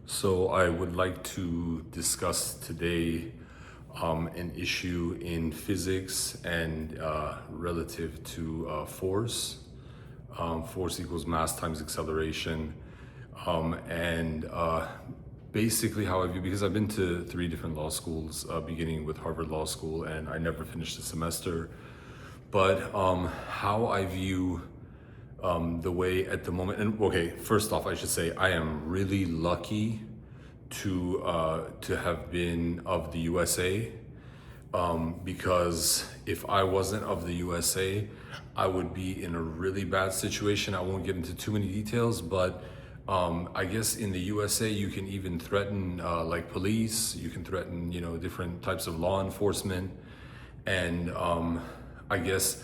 So I would like to discuss today an issue in physics and relative to force. Force equals mass times acceleration. And basically how I view, because I've been to three different law schools, beginning with Harvard Law School, and I never finished a semester. But how I view the way at the moment. And okay, first off, I should say I am really lucky to have been of the USA, because if I wasn't of the USA, I would be in a really bad situation. I won't get into too many details, but I guess in the USA you can even threaten like police. You can threaten different types of law enforcement, and I guess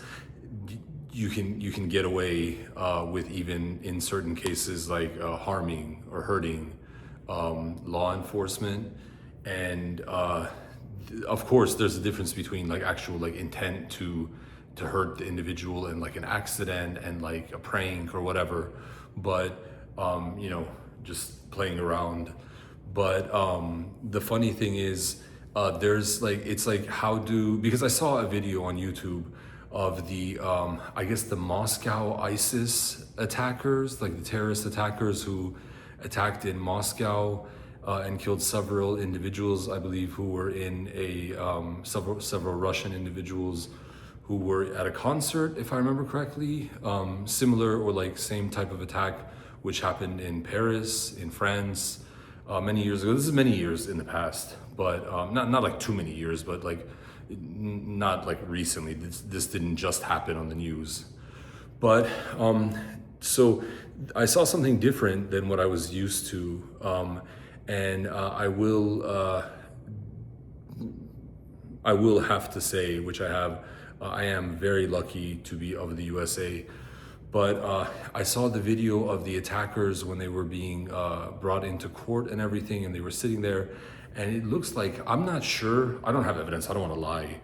you can get away with, even in certain cases, like harming or hurting law enforcement. And of course there's a difference between like actual like intent to hurt the individual and like an accident and like a prank or whatever, but just playing around. But the funny thing is, there's like, it's like, because I saw a video on YouTube of the I guess the Moscow ISIS attackers, like the terrorist attackers who attacked in Moscow and killed several individuals, I believe, who were in several Russian individuals who were at a concert, if I remember correctly. Similar or like same type of attack which happened in Paris, in France, many years ago. This is many years in the past, but not like too many years, but like not like recently. This didn't just happen on the news. But so I saw something different than what I was used to, and I will have to say, which I have, I am very lucky to be of the USA. But I saw the video of the attackers when they were being brought into court and everything, and they were sitting there. And it looks like, I'm not sure, I don't have evidence, I don't want to lie,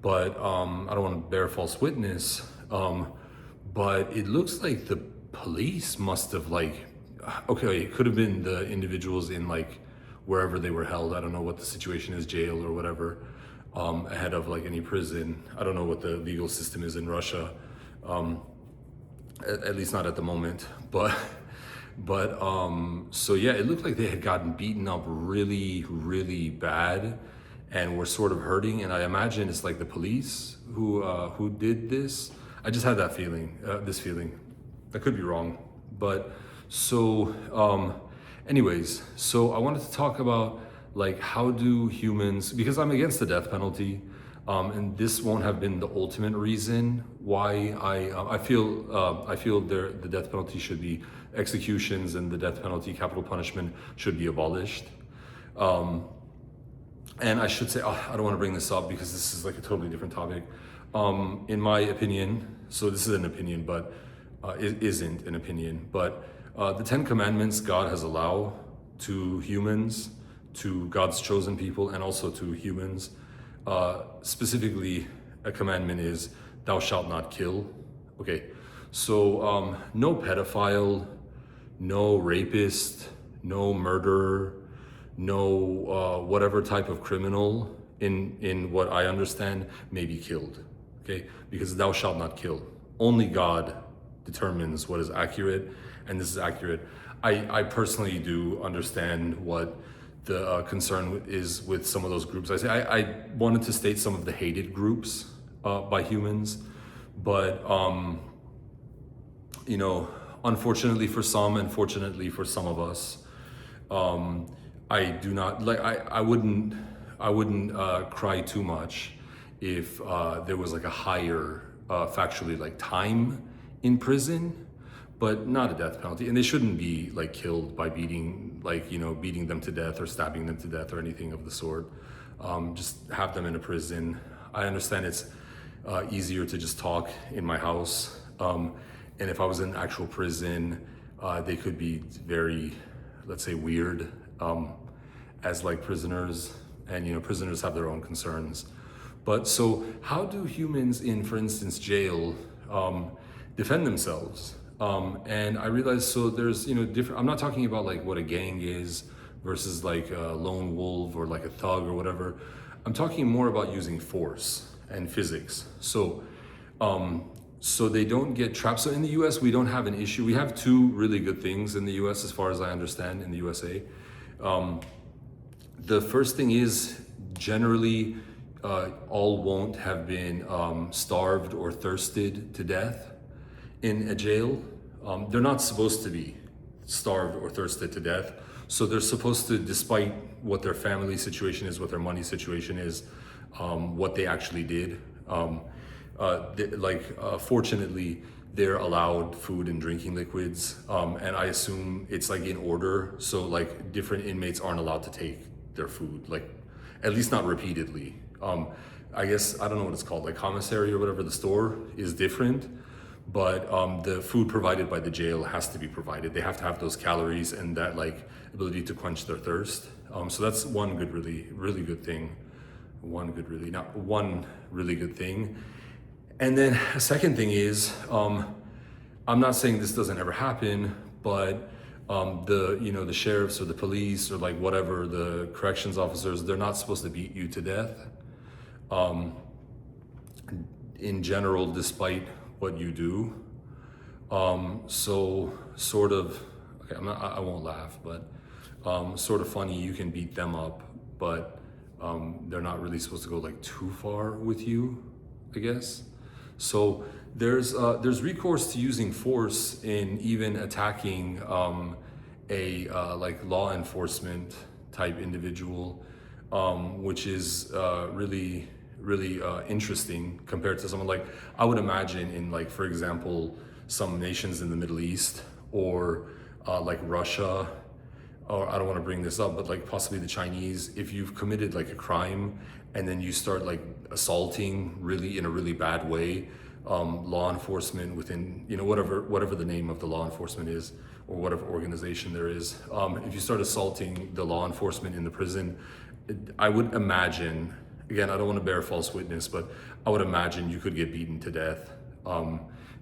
but I don't want to bear false witness. But it looks like the police must have like, okay, it could have been the individuals in like wherever they were held. I don't know what the situation is, jail or whatever, ahead of like any prison. I don't know what the legal system is in Russia. At least not at the moment, but so yeah, it looked like they had gotten beaten up really, really bad and were sort of hurting. And I imagine it's like the police who did this. I just had that feeling, this feeling. I could be wrong, but so anyways, so I wanted to talk about like, how do humans, because I'm against the death penalty. And this won't have been the ultimate reason why I feel the death penalty should be, executions and the death penalty, capital punishment, should be abolished. And I should say, I don't want to bring this up because this is like a totally different topic. In my opinion, so this is an opinion, but it isn't an opinion, but the 10 Commandments God has allowed to humans, to God's chosen people, and also to humans. Specifically, a commandment is, thou shalt not kill. Okay, so no pedophile, no rapist, no murderer, no whatever type of criminal in what I understand may be killed. Okay, because thou shalt not kill. Only God determines what is accurate, and this is accurate. I personally do understand what the concern is with some of those groups. I wanted to state some of the hated groups by humans, but unfortunately for some, and fortunately for some of us, I do not like. I wouldn't cry too much if there was like a higher factually like time in prison, but not a death penalty. And they shouldn't be like killed by beating them to death or stabbing them to death or anything of the sort. Just have them in a prison. I understand it's easier to just talk in my house. And if I was in actual prison, they could be very, let's say, weird as like prisoners. And prisoners have their own concerns. But so how do humans in, for instance, jail defend themselves? And I realized, so there's different. I'm not talking about like what a gang is, versus like a lone wolf or like a thug or whatever. I'm talking more about using force and physics. So they don't get trapped. So in the US, we don't have an issue. We have two really good things in the US, as far as I understand, in the USA. The first thing is generally all won't have been starved or thirsted to death in a jail. They're not supposed to be starved or thirsted to death. So they're supposed to, despite what their family situation is, what their money situation is, what they actually did. Fortunately, they're allowed food and drinking liquids, and I assume it's like in order. So like different inmates aren't allowed to take their food, like at least not repeatedly. I guess I don't know what it's called, like commissary or whatever. The store is different, but the food provided by the jail has to be provided. They have to have those calories and that like ability to quench their thirst. So that's one good, really good thing. One really good thing. And then a second thing is, I'm not saying this doesn't ever happen, but the sheriffs or the police or like whatever, the corrections officers, they're not supposed to beat you to death. In general, despite what you do. So sort of, okay, I won't laugh, but sort of funny, you can beat them up, but they're not really supposed to go like too far with you, I guess. So there's recourse to using force in even attacking a like law enforcement type individual, which is really interesting compared to someone like, I would imagine in like, for example, some nations in the Middle East or like Russia, or I don't want to bring this up, but like possibly the Chinese, if you've committed like a crime and then you start like assaulting really in a really bad way, law enforcement within, whatever the name of the law enforcement is or whatever organization there is, if you start assaulting the law enforcement in the prison, I would imagine, again, I don't want to bear false witness, but I would imagine you could get beaten to death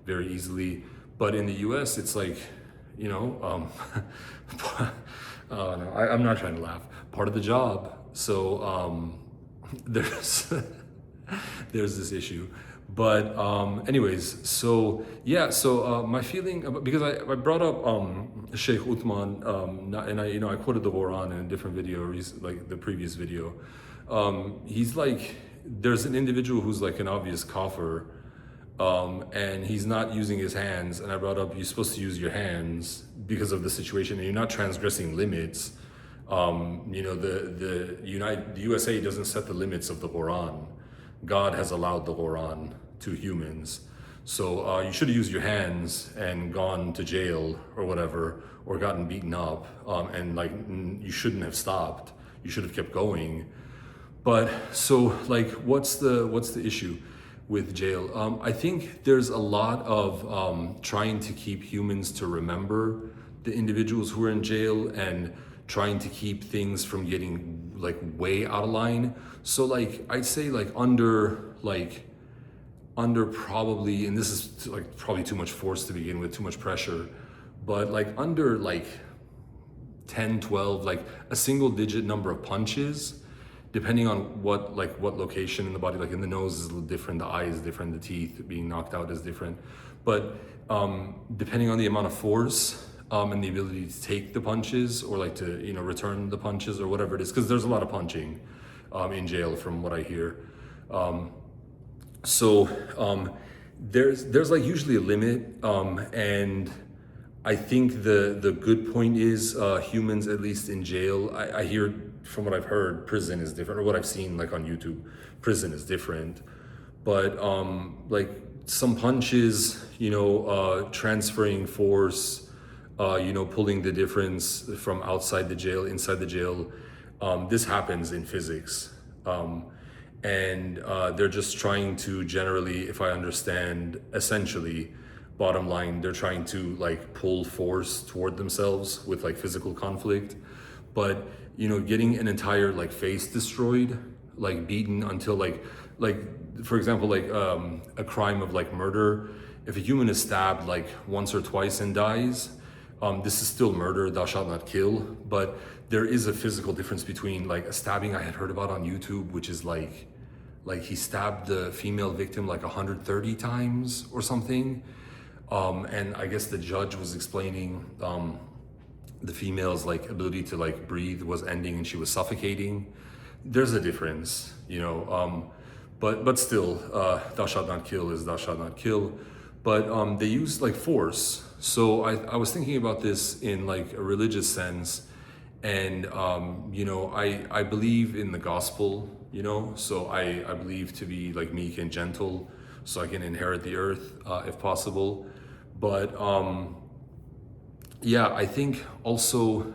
very easily. But in the US, it's like, no, I'm not trying to laugh. Part of the job. So there's this issue. But anyways, so yeah, so my feeling, because I brought up Sheikh Uthman, and I quoted the Quran in a different video, like the previous video. He's like, there's an individual who's like an obvious kafir, and he's not using his hands. And I brought up, you're supposed to use your hands because of the situation, and you're not transgressing limits. The USA doesn't set the limits of the Quran. God has allowed the Quran to humans. So you should have used your hands and gone to jail or whatever, or gotten beaten up, and like you shouldn't have stopped. You should have kept going. But so like, what's the issue with jail? I think there's a lot of trying to keep humans to remember the individuals who are in jail and trying to keep things from getting like way out of line. So like, I'd say like under probably, and this is like probably too much force to begin with, too much pressure, but like under like 10, 12, like a single digit number of punches, depending on what location in the body, like in the nose is a little different, the eye is different, the teeth being knocked out is different. But depending on the amount of force and the ability to take the punches or like to, return the punches or whatever it is, because there's a lot of punching in jail from what I hear. There's like usually a limit, and I think the good point is humans, at least in jail, I hear from what I've heard, prison is different, or what I've seen like on YouTube, prison is different. But like some punches, transferring force, pulling the difference from outside the jail, inside the jail, this happens in physics. And they're just trying to generally, if I understand, essentially, bottom line, they're trying to like pull force toward themselves with like physical conflict. But getting an entire like face destroyed, like beaten until like for example, like a crime of like murder, if a human is stabbed like once or twice and dies, this is still murder, thou shalt not kill. But there is a physical difference between like a stabbing I had heard about on YouTube, which is like he stabbed the female victim like 130 times or something. And I guess the judge was explaining the female's like ability to like breathe was ending and she was suffocating. There's a difference, you know, but still, thou shalt not kill is thou shalt not kill. But they use like force. So I was thinking about this in like a religious sense, and you know, I believe in the gospel, you know, so I believe to be like meek and gentle so I can inherit the earth if possible. But yeah, I think also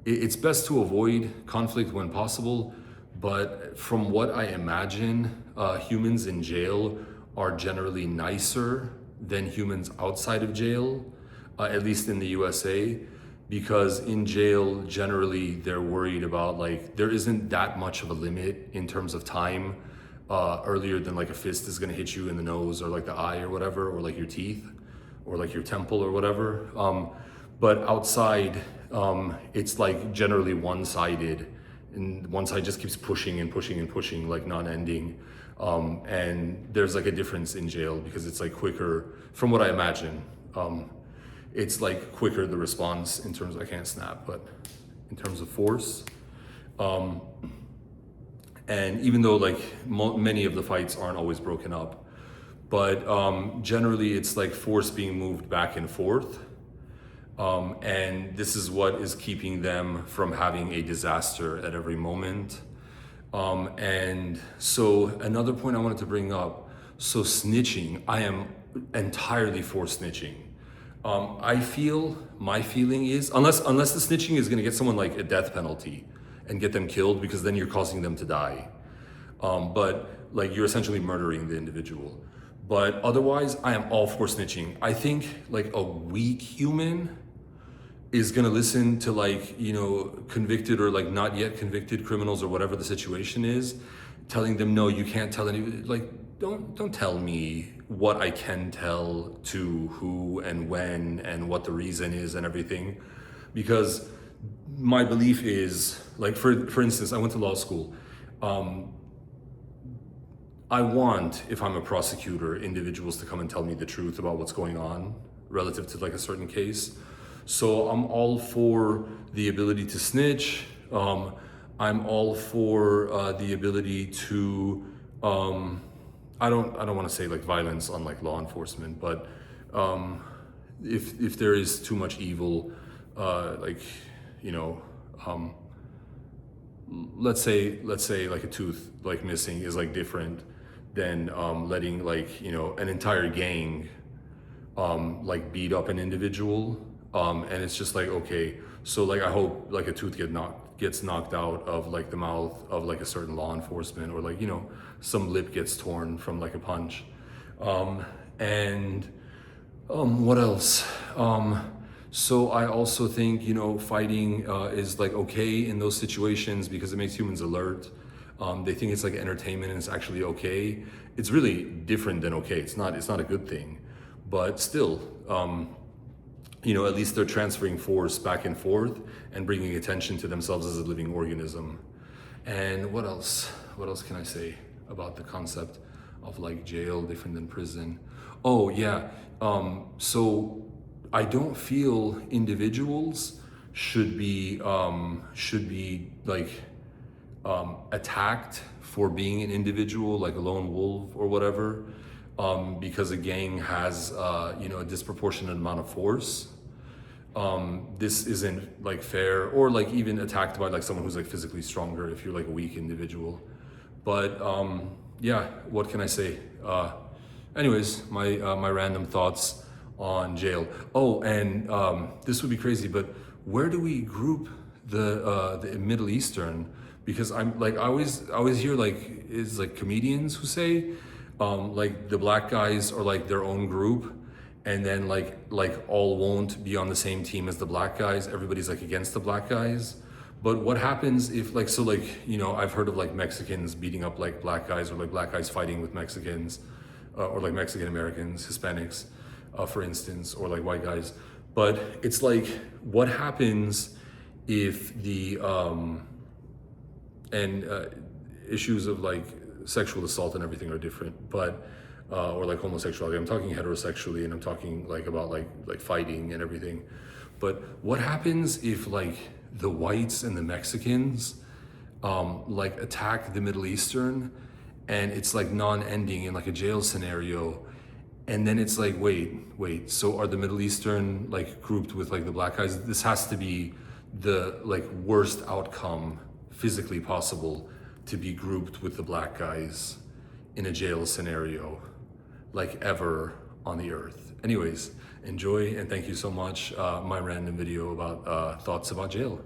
it's best to avoid conflict when possible. But from what I imagine, humans in jail are generally nicer than humans outside of jail, at least in the USA, because in jail, generally they're worried about like, there isn't that much of a limit in terms of time earlier than like a fist is gonna hit you in the nose or like the eye or whatever, or like your teeth or like your temple or whatever. But outside, it's like generally one-sided, and one side just keeps pushing and pushing and pushing, like non-ending. And there's like a difference in jail because it's like quicker, from what I imagine. It's like quicker the response in terms of, I can't snap, but in terms of force. And even though like many of the fights aren't always broken up, but generally it's like force being moved back and forth. And this is what is keeping them from having a disaster at every moment. And so another point I wanted to bring up, so snitching, I am entirely for snitching. I feel, my feeling is, unless the snitching is gonna get someone like a death penalty and get them killed, because then you're causing them to die. But like you're essentially murdering the individual. But otherwise, I am all for snitching. I think like a weak human is gonna listen to like, you know, convicted or like not yet convicted criminals or whatever the situation is, telling them, no, you can't tell any, like, don't tell me what I can tell to who and when and what the reason is and everything. Because my belief is, like, for instance, I went to law school. I want, if I'm a prosecutor, individuals to come and tell me the truth about what's going on relative to like a certain case. So I'm all for the ability to snitch. I'm all for the ability to, I don't want to say like violence on like law enforcement, but if there is too much evil, like, you know, let's say like a tooth like missing is like different than letting like, you know, an entire gang like beat up an individual. And it's just like, okay, so like I hope like a tooth gets knocked out of like the mouth of like a certain law enforcement, or like, you know, some lip gets torn from like a punch. And what else? So I also think, you know, fighting is like okay in those situations because it makes humans alert. They think it's like entertainment and it's actually okay. It's really different than okay. It's not a good thing, but still, you know, at least they're transferring force back and forth and bringing attention to themselves as a living organism. And what else? What else can I say about the concept of like jail different than prison? Oh yeah, so I don't feel individuals should be like attacked for being an individual, like a lone wolf or whatever, because a gang has you know, a disproportionate amount of force. This isn't like fair, or like even attacked by like someone who's like physically stronger if you're like a weak individual. But yeah, what can I say? Anyways, my random thoughts on jail. Oh, and this would be crazy, but where do we group the Middle Eastern? Because I'm like, I always hear like, it's like comedians who say like the black guys are like their own group, and then like all won't be on the same team as the black guys. Everybody's like against the black guys. But what happens if like, so like, you know, I've heard of like Mexicans beating up like black guys, or like black guys fighting with Mexicans, or like Mexican Americans, Hispanics, for instance, or like white guys. But it's like, what happens if the and issues of like sexual assault and everything are different, but or like homosexuality. I'm talking heterosexually, and I'm talking like about like fighting and everything. But what happens if like the whites and the Mexicans like attack the Middle Eastern, and it's like non-ending in like a jail scenario, and then it's like, wait, so are the Middle Eastern like grouped with like the black guys? This has to be the like worst outcome physically possible, to be grouped with the black guys in a jail scenario like ever on the earth. Anyways, enjoy, and thank you so much. My random video about thoughts about jail.